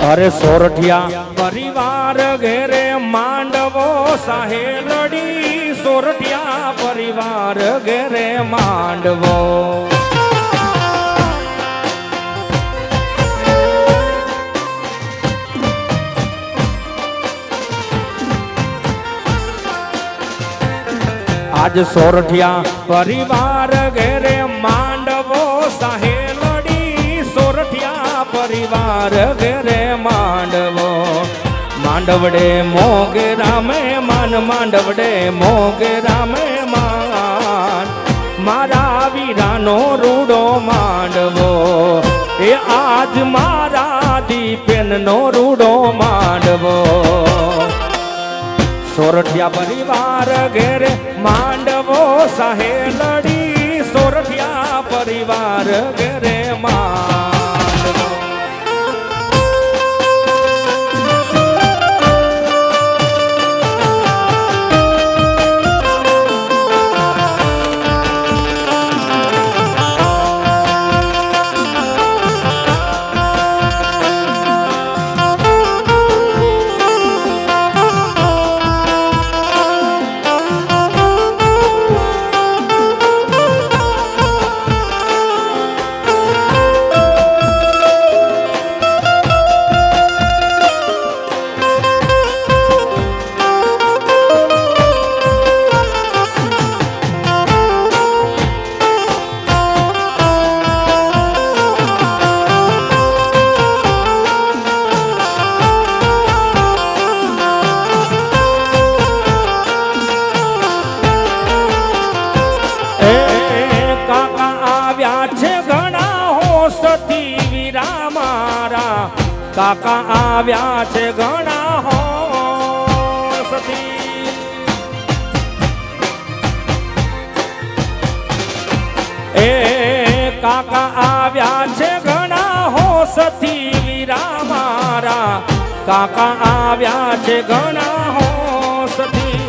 અરે સોરઠિયા પરિવાર ઘેરે માંડવો સાહેલડી સોરઠિયા પરિવાર ઘેરે માંડવો આજ સોરઠિયા પરિવાર ઘેરે માંડવો સાહેલડી સોરઠિયા પરિવાર ઘેરે માંડવો માંડવડે મોગે રામે માન માંડવડે મોગે રામે માન મારા વીરાનો રૂડો માંડવો એ આજ મારા દીપેનનો રૂડો માંડવો સોરઠિયા પરિવાર ઘેરે માંડવો સાહેલડી સોરઠિયા પરિવાર ઘેરે માંડવો કાકા આવ્યા છે ઘણા હોસથી એ કાકા આવ્યા છે ઘણા હોસથી વીરા મારા કાકા આવ્યા છે ઘણા હોસથી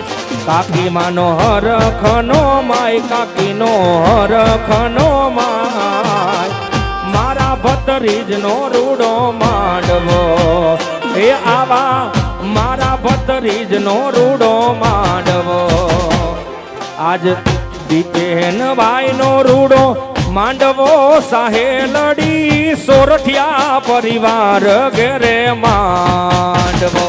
કાકી માનો હરખનો માય કાકીનો હરખનો માય મારા ભત્રીજનો રૂડો માંડવો એ આવા મારા ભત્રીજનો રૂડો માંડવો આજ દીપેન ભાઈનો રૂડો માંડવો સાહેલડી સોરઠિયા પરિવાર ઘેરે માંડવો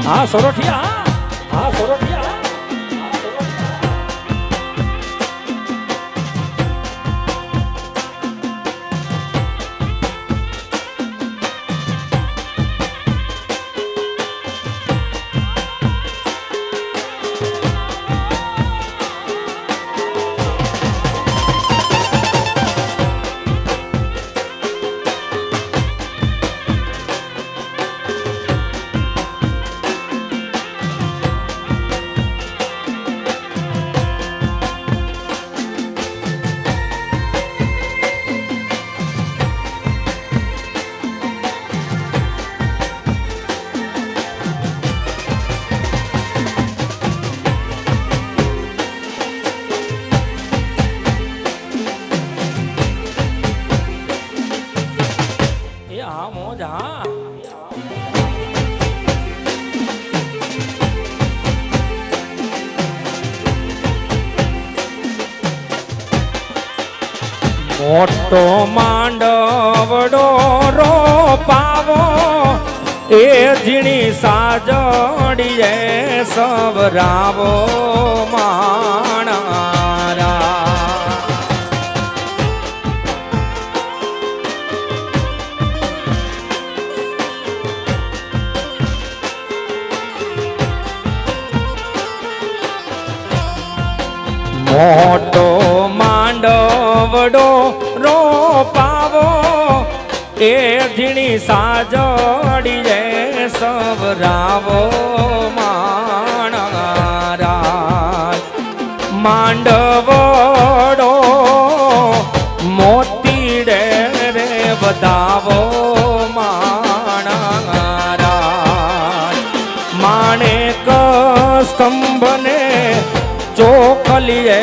હા સોરઠિયા હા સોરઠિયા મોટો માંડવડો રોપાવો એ ઝીણી સાજડીએ સવરાવો માણારા મોટો માંડવડો રોપાવો એ ઝીણી સાજડીએ સવરાવો માણારા માંડવડો મોતીડે રે વધાવો માણારા માણેક સ્તંભને ચોખલીએ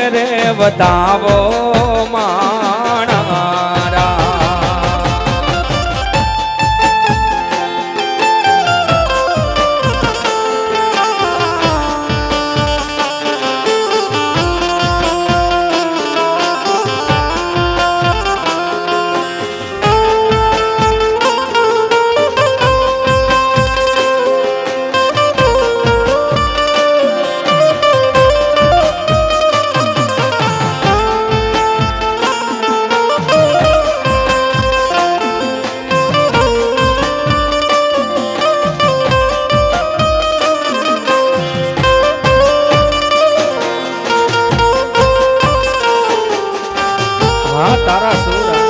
રે વધાવો માં હા તારા સુરા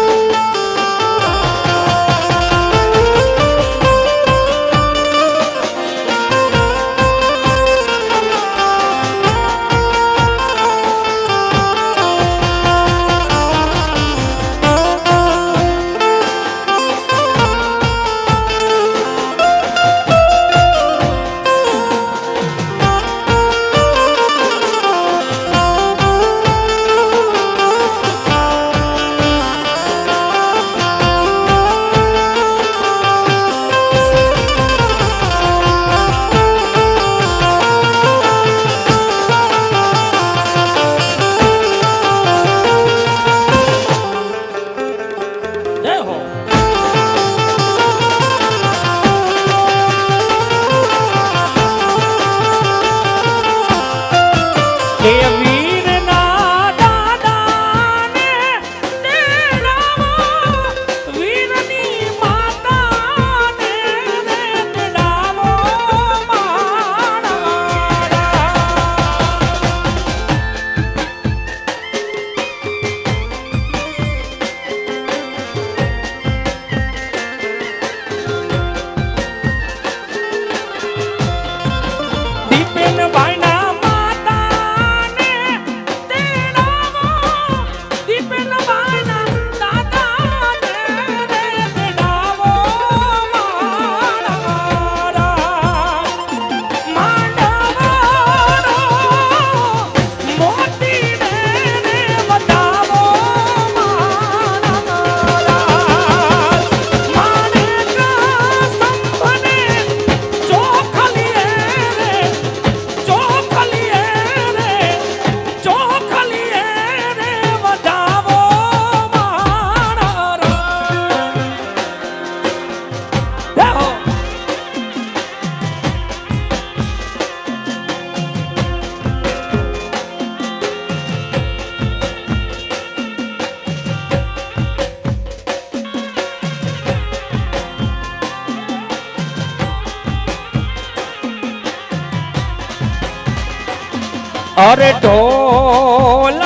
અરે ઢોલાજી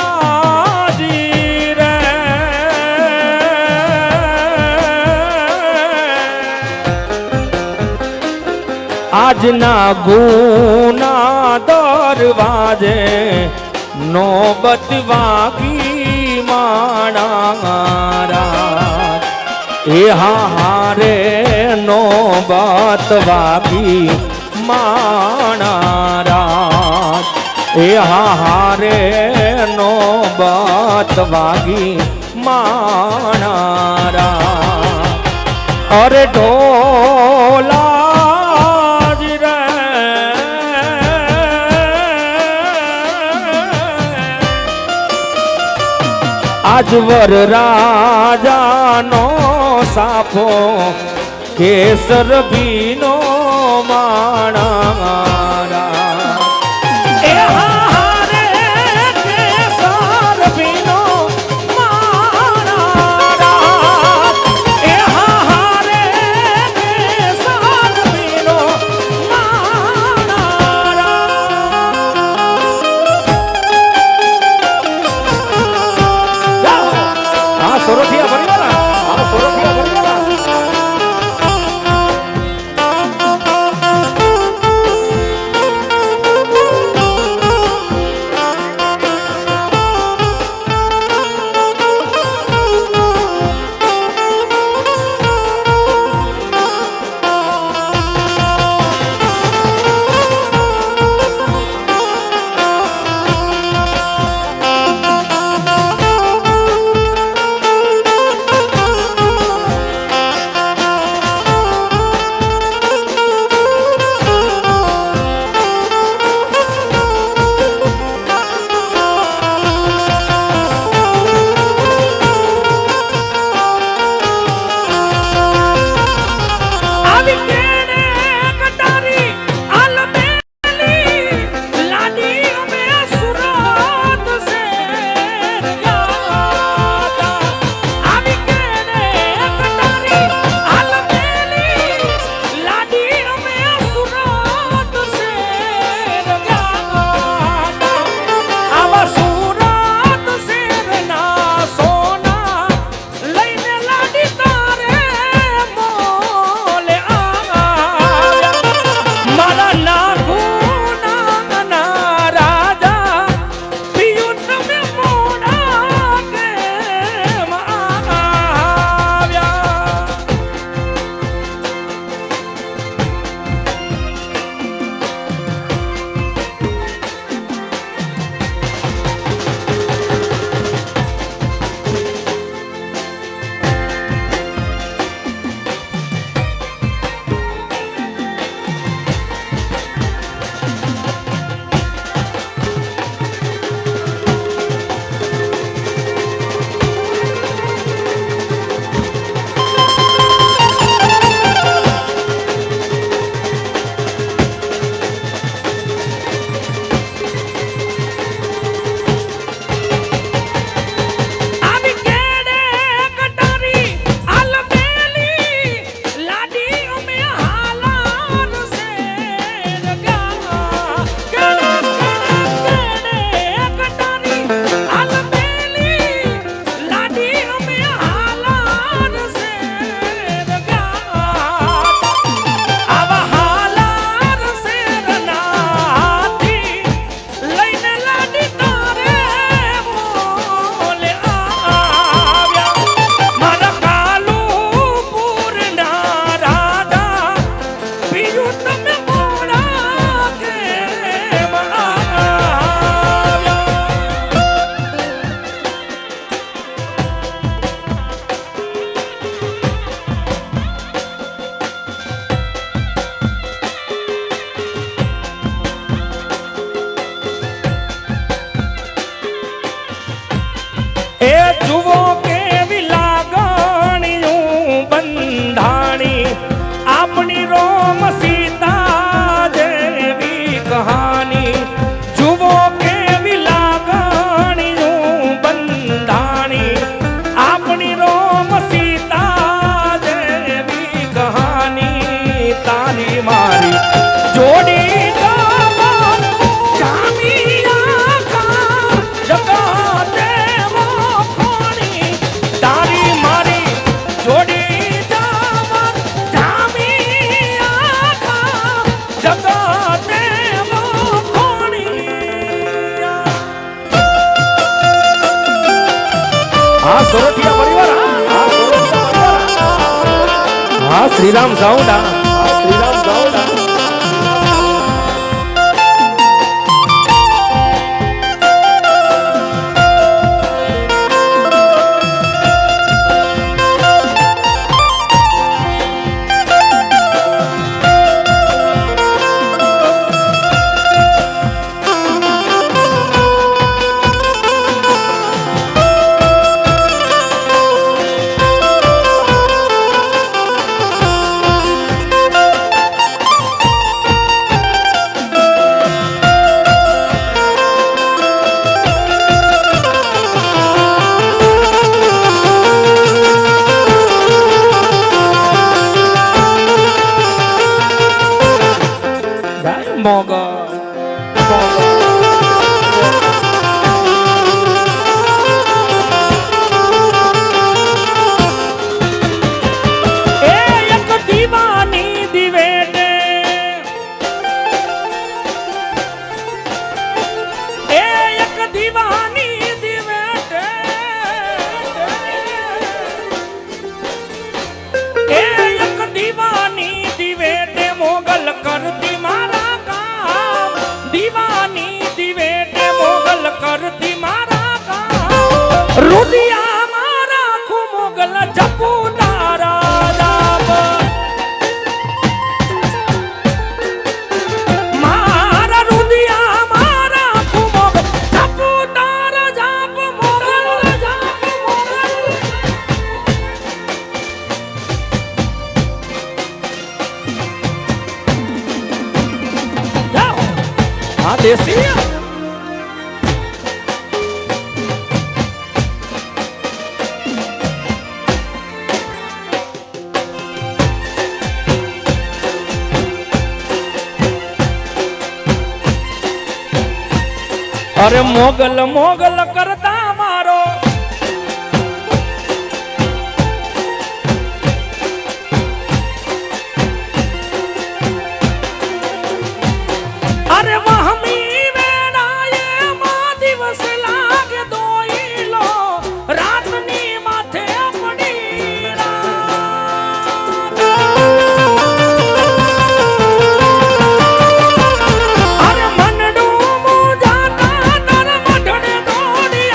રે આજના ગુના દરવાજે નોબત વાગી માણારા એ હારે નોબત વાગી માણારા એ હારે નોબત વાગી માણારા અરે ઢોલાજી રે આજવર રાજાનો સાફો કેસર ભીનો માણારા હા સોરઠિયા પરિવાર હા સોરઠિયા પરિવાર હા શ્રીરામ સાઉન્ડ હા શ્રીરામ સાઉન્ડ મોગલ એ એક દીવાની દિવેટે એ એક દીવાની દિવેટે એ એક દીવાની દિવેટે મોગલ કરતી મારા કામ દીવાની દિવેટે મોગલ કરતી મારા કામ રુદિયા મારા ખુ મોગલ જપુ તારા જાપ મારા રુદિયા મારા ખુ મોગલ જપુ તારા જાપ મોગલ જાપ મોગલ હા દેસી અરે મોગલ મોગલ કરતા મારો અરે વહમી વેળાએ માં દિવસ લાગે દોઈલો રાતની માથે પડી રાત અરે મનડું મુજાતા નર મઢડે દોડી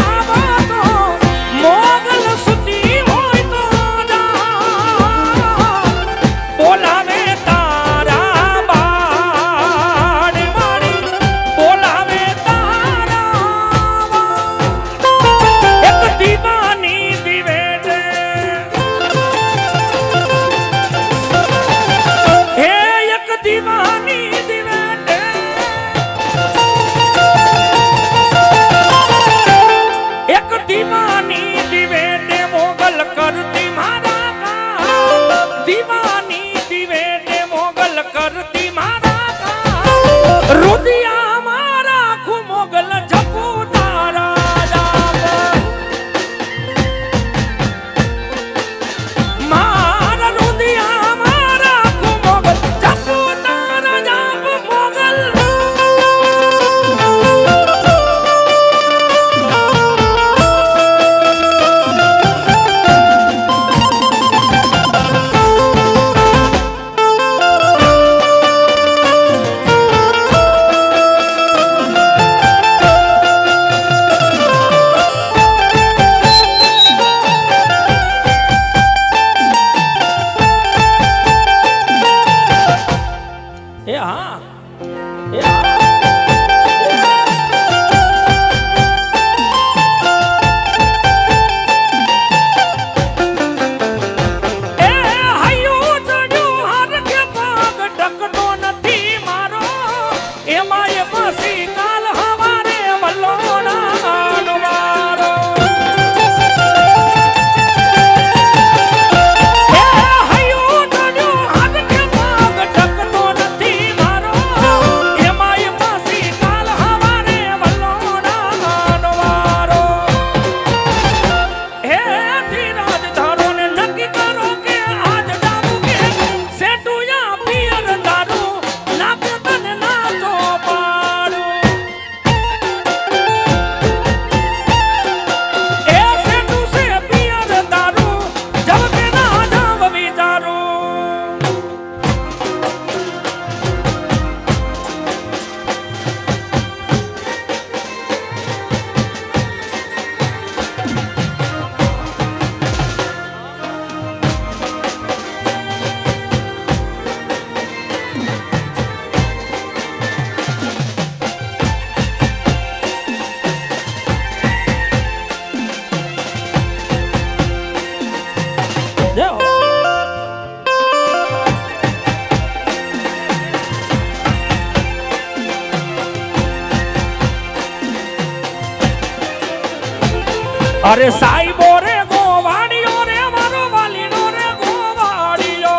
અરે સાઈબો રે ગોવાડિયો રે મારો વાલીનો રે ગોવાડિયો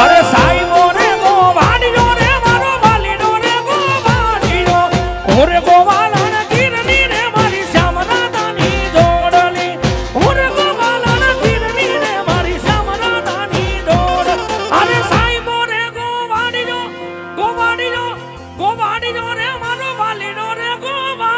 અરે સાઈબો રે ગોવાડિયો રે મારો વાલીનો રે ગોવાડિયો ઓરે ગોવાલા ગીરની રે મારી શ્યામરાધાની જોડલી ઓરે ગોવાલા ગીરની રે મારી શ્યામરાધાની જોડ અરે સાઈબો રે ગોવાડિયો ગોવાડિયો ગોવાડિયો રે મારો વાલીનો રે ગોવા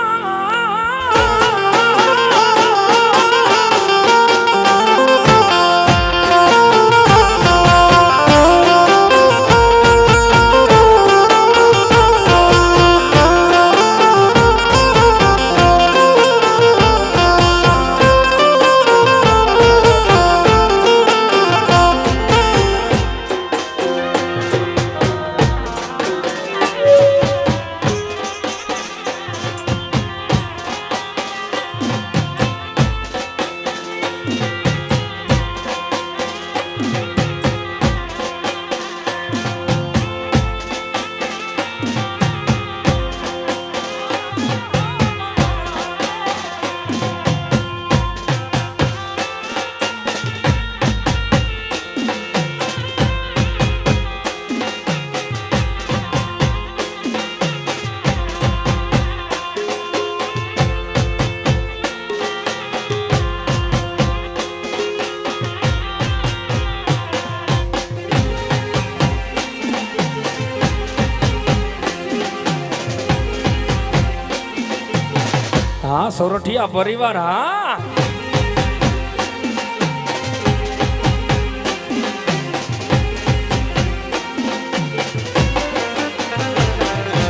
હા સોરઠિયા પરિવાર હા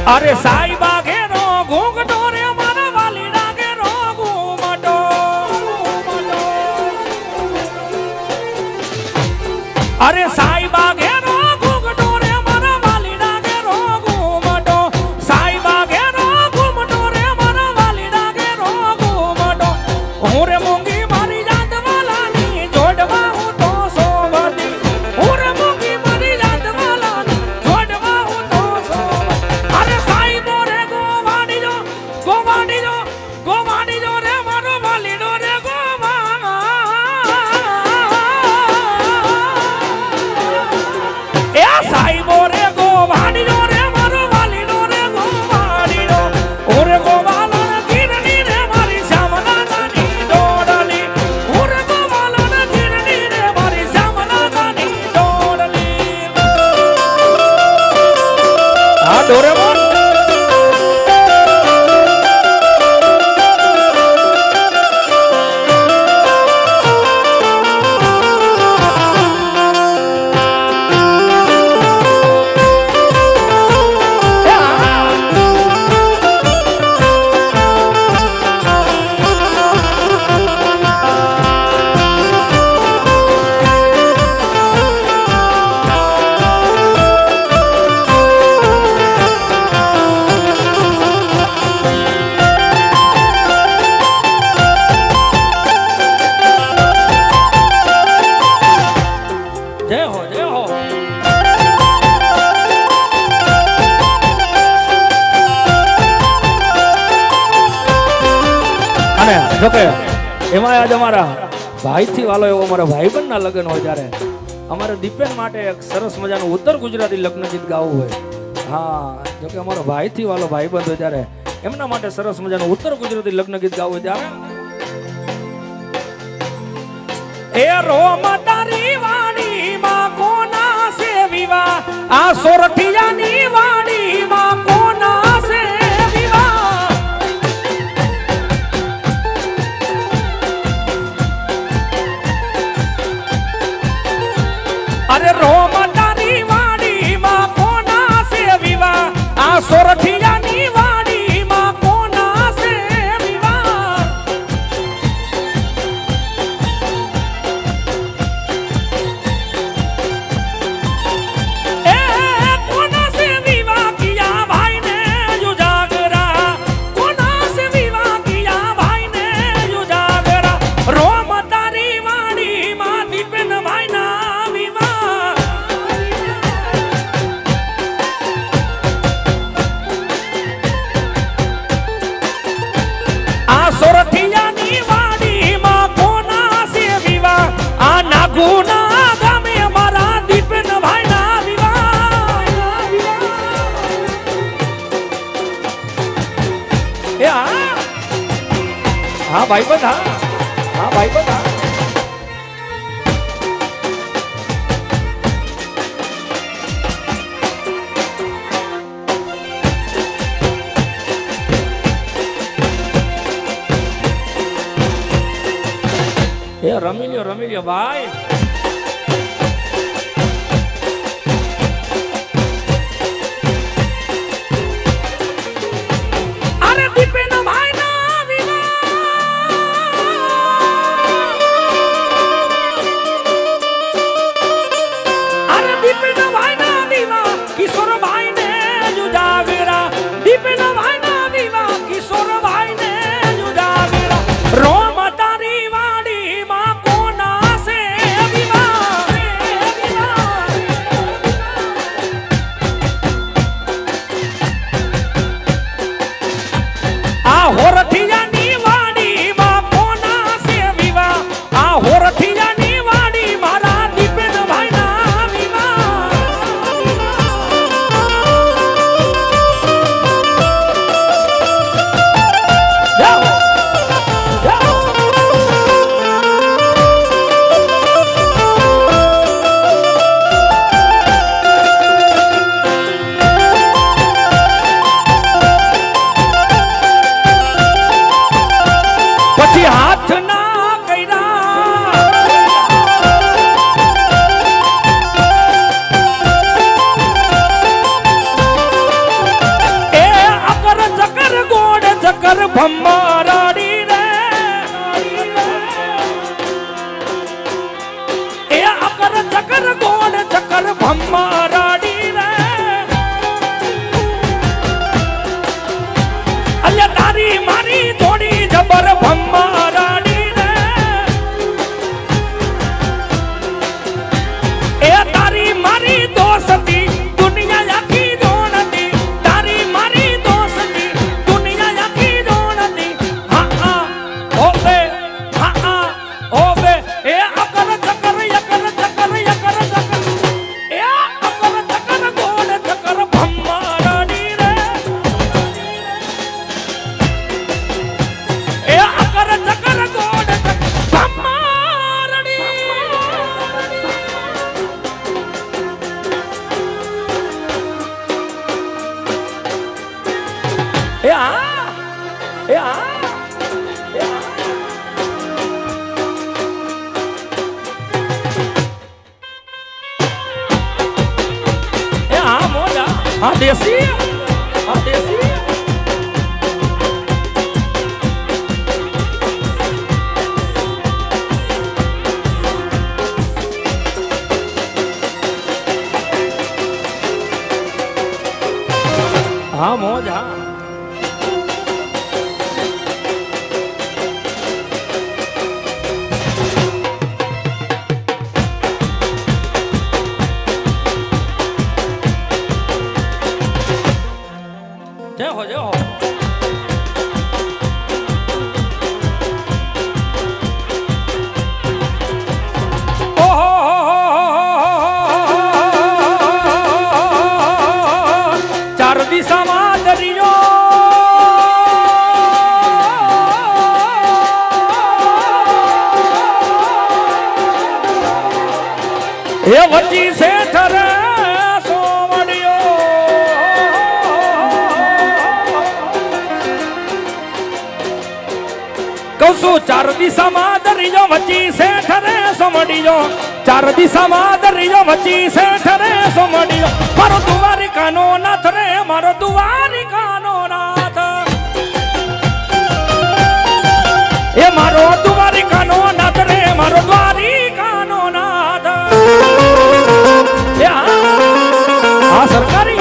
અરે સાઈબા ઘેરો ઘૂંઘટો રે મારા વાલીડા ઘેરો ઘૂમટો અરે સાઈબા ઘેરો ઘૂંઘટો રે મારા વાલીડા ઘેરો ઘૂમટો સાઈબા ઘેરો ઘૂમટો રે મારા વાલીડા ઘેરો ઘૂમટો હું રે મૂંગી મારી જાતવાલાની જોડવા હું તો સોબતી હું રે મૂંગી મારી જાતવાલાની જોડવા હું તો સોબતી અરે સાઈબો રે ગોવાડીજો ગોવાડીજો ગોવાડીજો રે મારો વાલીડો રે ગોવા એ સાઈબો રે ગોવાડીજો રે મારો વાલીડો રે ગોવાડીજો ઓરે ગોવાલા ગીરની રે મારી શ્યામલાની દોડલી ઓરે ગોવાલા ગીરની રે મારી શ્યામલાની દોડલી આ ડોરેમોન જય હો જય હો અને જોકે એમાં આજ અમારા ભાઈથી વાલો એવો અમારા ભાઈબંધના લગ્ન હોય ત્યારે અમારે દીપેન માટે એક સરસ મજાનું ઉત્તર ગુજરાતી લગ્ન ગીત ગાવું હોય હા જોકે અમારો ભાઈથી વાલો ભાઈબંધ હોય ત્યારે એમના માટે સરસ મજાનું ઉત્તર ગુજરાતી લગ્ન ગીત ગાવું હોય ત્યારે એ રોમ તારી વાડીમાં કોના સે વિવાહ આ સોરઠિયાની વાડીમાં કોના સે વિવાહ અરે રોમ તારી વાડીમાં કોના સે વિવાહ આ સોરઠિયાની વાડીમાં કોના સે વિવાહ એ કોના સે વિવાહ ગુના ગામે અમારા દીપન ભાઈના વિવાહ એ હા ભાઈ બધા હા ભાઈ બધા એ રમી લ્યો ભાઈ અરે દીપેન ભાઈ ના વિવાહ અરે દીપેન ભાઈ ના વિવાહ કિશોર ભાઈ ને જુજાવેરા દીપેન ભાઈ ના વિવાહ કિશોર ભાઈ ને જુજાવેરા રોમ તારી હોરઠિયાની વાડીમાં કોના સે વિવાહ આ હોરઠિયાની વાડી મારા દીપેન ભાઈના વિવાહ જાઓ જાઓ પછી હાથ ના કર્યા એ અકર ચકર ગોડ ચકર ભમ્મારાડી રે એ અકર ચકર ગોડ ચકર ભમ્મારાડી રે અલ્યા તારી મારી થોડી જબર ભમ્મારાડી રે એ તારી મારી દોસ્તી દુનિયા આખી જોણતી તારી મારી દોસ્તી દુનિયા આખી જોણતી હા ઓબે એ અકર ચકર યકર ચકર યકર ચકર એ અકર ચકર ગોડ ચકર ભમ્મારાડી રે એ અકર ચકર ગોડ ભમ્મારાડી એ મોજા હા દેશી હા મોજા જય હો ચાર દિશામાં દરિયો એ વચ્ચી શેઠ રે સોમડિયો કહું છું ચાર દિશામાં દરિયો વચ્ચી શેઠ રે સોમડિયો ચાર દિશામાં દરિયો વચ્ચી શેઠ રે સોમડિયો મારો દ્વારિકાનો નાથ રે મારો દ્વારિકાનો નાથ એ મારો દ્વારિકાનો નાથ રે મારો દ્વારિકાનો નાથ એ આ સરકારી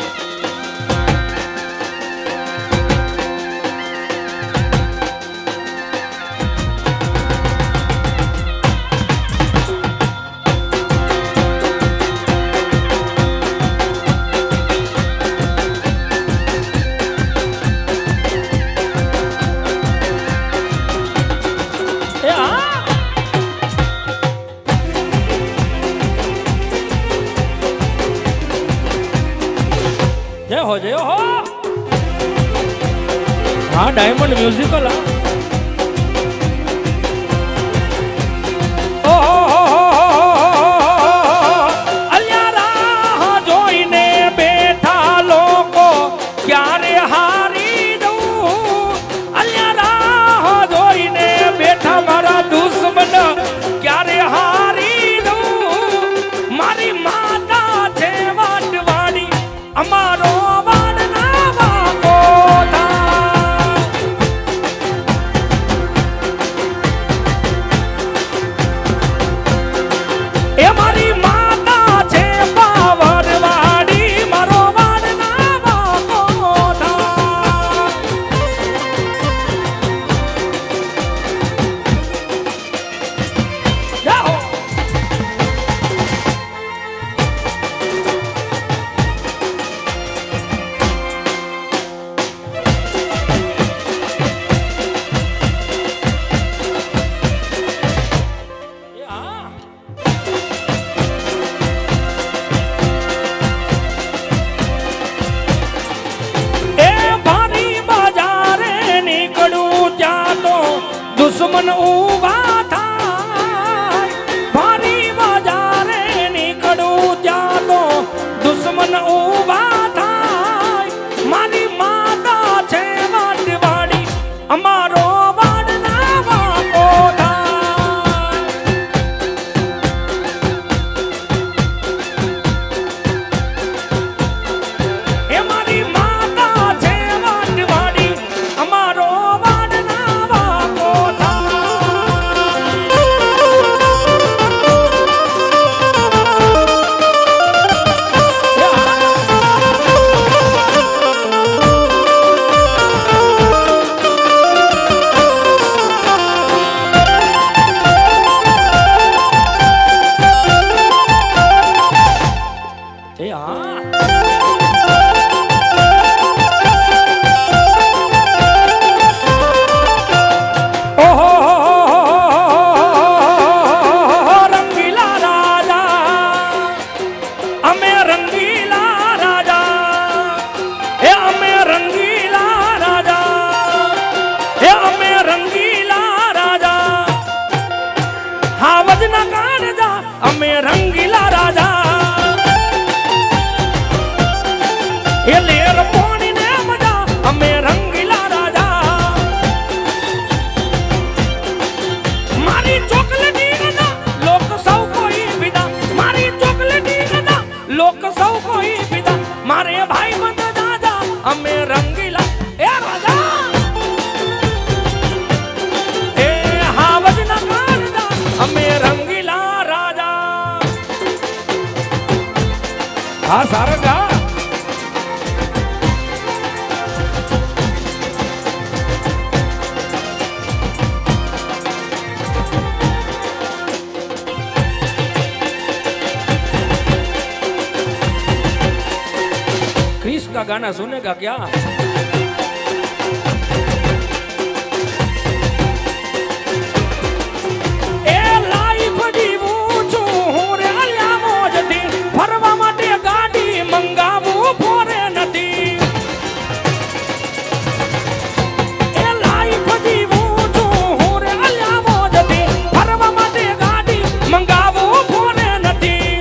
જય હો હા ડાયમંડ મ્યુઝિકલ અલ્યા જોઈને બેઠા લોકો ક્યારે હારી દઉં અલ્યા જોઈને બેઠા મારા દુશ્મન ક્યારે હારી દઉં મારી માતા છે વાટવાડી અમારો વાડના વાગો એ મારી માતા છે પાવરવાડી મારો વાડના વાગો જાઓ દુશ્મન ઉભા થાય ભારી બજારે નીકળું ત્યાં તો દુશ્મન ઉભા થાય મારી માતા છે વાટવાડી અમારો વાડના વાગો થાય એ મારી માતા છે વાટવાડી અમારો અમે રંગીલા રાજા એ લેર પોણી ને મજા અમે રંગીલા રાજા મારી ચોકલેટી ગદા લોક સૌ કોઈ પીધા મારી ચોકલેટી ગદા લોક સૌ કોઈ પીધા મારે ભાઈ બંધ દાદા અમે રંગીલા એ રાજા એ હાવજ ના કારજા અમે રંગીલા હા સારંગા क्रिस का गाना सुनेगा क्या મંગાવું પોરે નથી એ લાઈફ જીવું છું હું રે અલ્યાવો જતી ફરવા માટે ગાડી મંગાવું પોરે નથી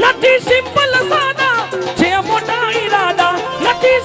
નથી સિમ્પલ સાદા છે મોટા ઈરાદા નથી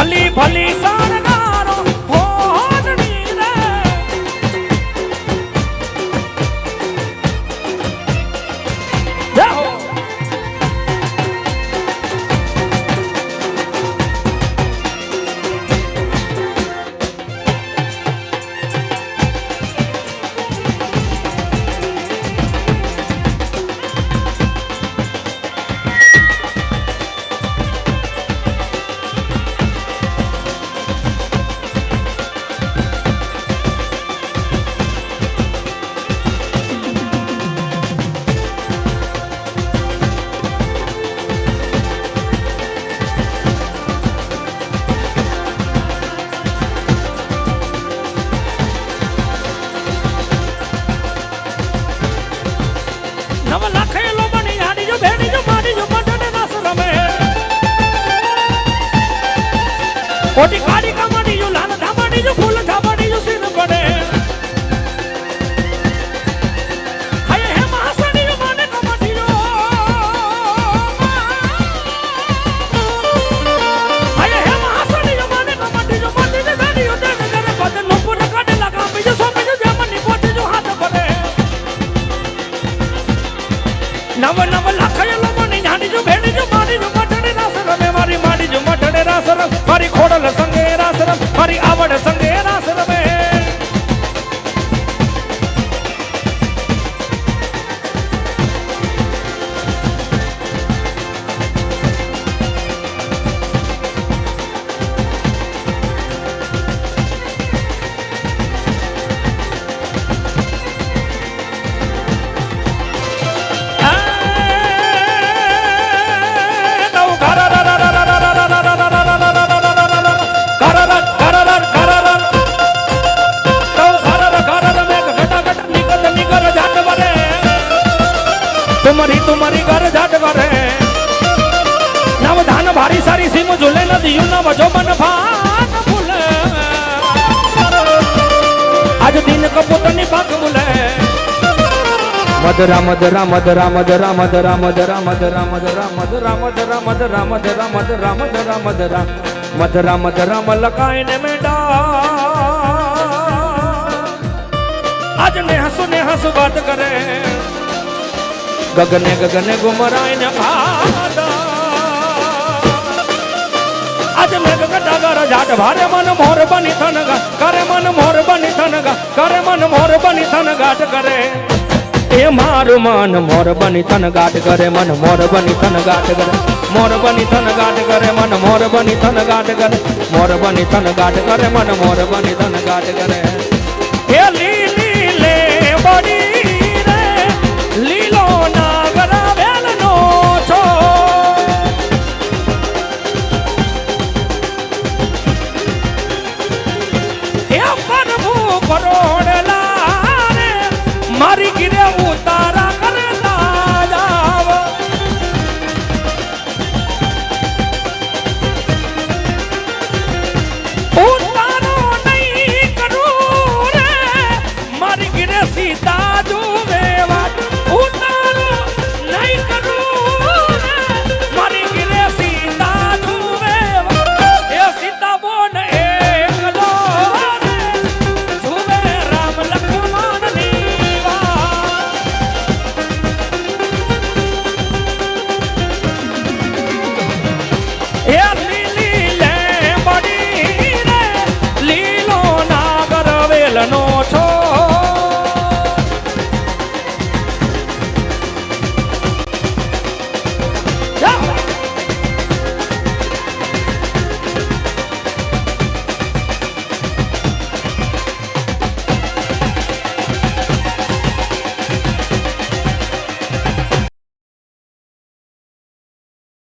ભલી ભલી સરગારો હોડની રે જાઓ કોટી કાડી કમાડી જો લાલ ધામાડી જો ફૂલ ધામાડી જો સિર પડે હાય હે માસડી જો માને કમાડી જો હાય હે માસડી જો માને કમાડી જો માને જે ગાડી જો દે કરે બદ નો પૂર કાડે લગા બીજો સોમે જો જમની પોતે જો હાથ પડે નવ નવ લાખયલો મની જાડી જો ભેડી જો મારી જો મટડે રાસ રમે મારી માડી જો મટડે રાસ રમે મારી ખોડલ સંગે રાસ રમે મારી આવડ સંગે રાસ રમે तुम्हारी घर जाट करे नव धान भारी सारी सीम झूले नदियों न वजो मन भान भूले आज दिन कपूतनी पाक भूले मधुरा मधुरा मधुरा मधुरा मधुरा मधुरा मधुरा मधुरा मधुरा मधुरा मधुरा मधुरा मधुरा मधुरा मधुरा मधुरा मधुरा मलकाई ने मेडा आज ने हंसू बात करे गगने गगने गुमराई ने भादा आज मैं गगटा गर जाट भारे मन मोर बनी थनगा करे मन मोर बनी थनगा करे मन मोर बनी थन गाट करे ए मारू मन मोर बनी थन गाट करे मन मोर बनी थन गाट करे मोर बनी थन गाट करे मन मोर बनी थन गाट करे मोर बनी थन गाट करे मन मोर बनी थन गाट करे ए ली ली ले बड़ी